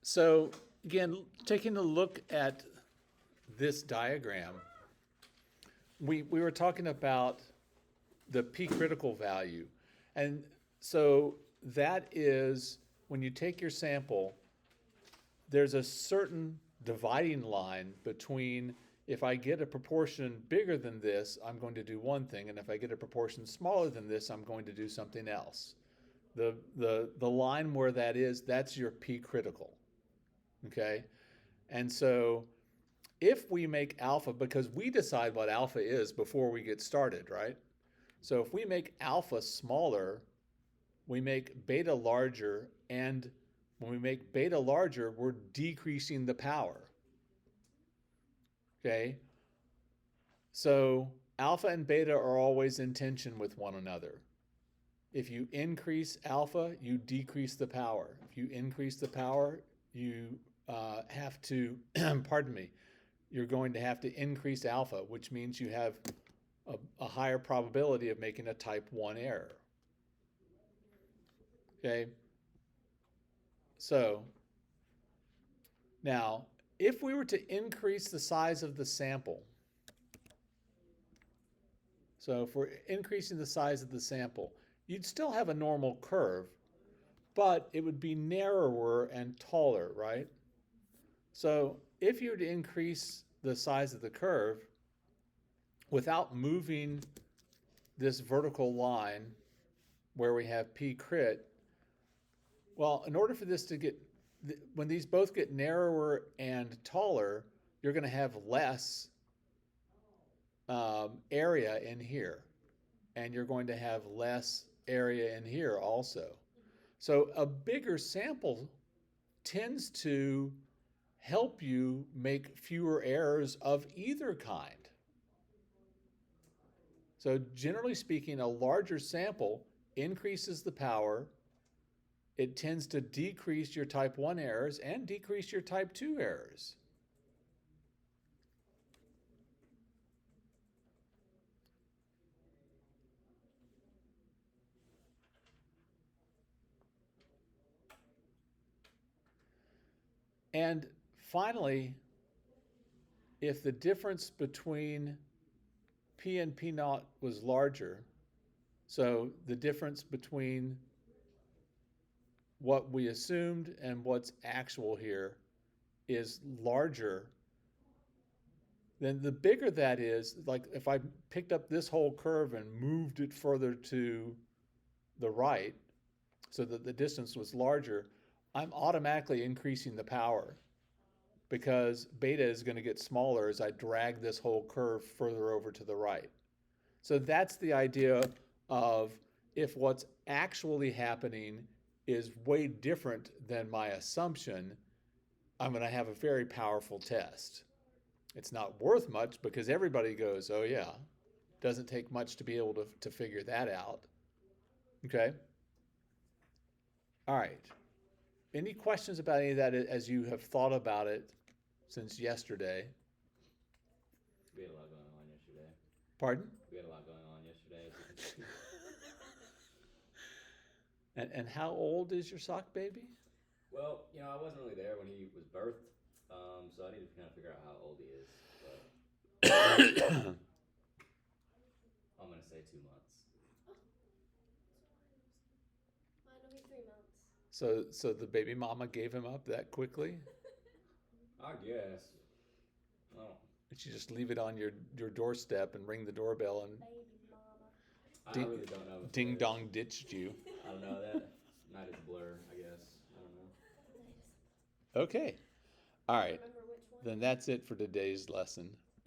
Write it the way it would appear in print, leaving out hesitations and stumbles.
So again, taking a look at this diagram, we were talking about the P critical value. And so that is when you take your sample, there's a certain dividing line between if I get a proportion bigger than this, I'm going to do one thing, and if I get a proportion smaller than this, I'm going to do something else. The line where that is, that's your P critical. Okay? And so if we make alpha, because we decide what alpha is before we get started, right? So if we make alpha smaller, we make beta larger, and when we make beta larger, we're decreasing the power. Okay? So alpha and beta are always in tension with one another. If you increase alpha, you decrease the power. If you increase the power, you have to, pardon me, you're going to have to increase alpha, which means you have a higher probability of making a type 1 error. Okay? So, now, if we were to increase the size of the sample, so if we're increasing the size of the sample, you'd still have a normal curve, but it would be narrower and taller, right? So if you were to increase the size of the curve without moving this vertical line where we have P crit, well, in order for this to get, when these both get narrower and taller, you're going to have less area in here, and you're going to have less area in here also. So a bigger sample tends to help you make fewer errors of either kind. So generally speaking, a larger sample increases the power. It tends to decrease your type 1 errors and decrease your type 2 errors. And finally, if the difference between P and P naught was larger, so the difference between what we assumed and what's actual here is larger, then the bigger that is, like if I picked up this whole curve and moved it further to the right so that the distance was larger, I'm automatically increasing the power because beta is going to get smaller as I drag this whole curve further over to the right. So that's the idea of if what's actually happening is way different than my assumption, I'm going to have a very powerful test. It's not worth much because everybody goes, oh yeah, doesn't take much to be able to figure that out. Okay? All right. Any questions about any of that as you have thought about it since yesterday? We had a lot going on yesterday. Pardon? We had a lot going on yesterday. And how old is your sock baby? Well, I wasn't really there when he was birthed, so I need to kind of figure out how old he is. But I'm gonna say 2 months. Mine will be 3 months. So the baby mama gave him up that quickly? I guess. Oh. Did you just leave it on your doorstep and ring the doorbell and Baby mama. I really don't know. ding dong ditched you? I don't know. That night is a blur, I guess. I don't know. Okay. All right. Remember which one? Then that's it for today's lesson.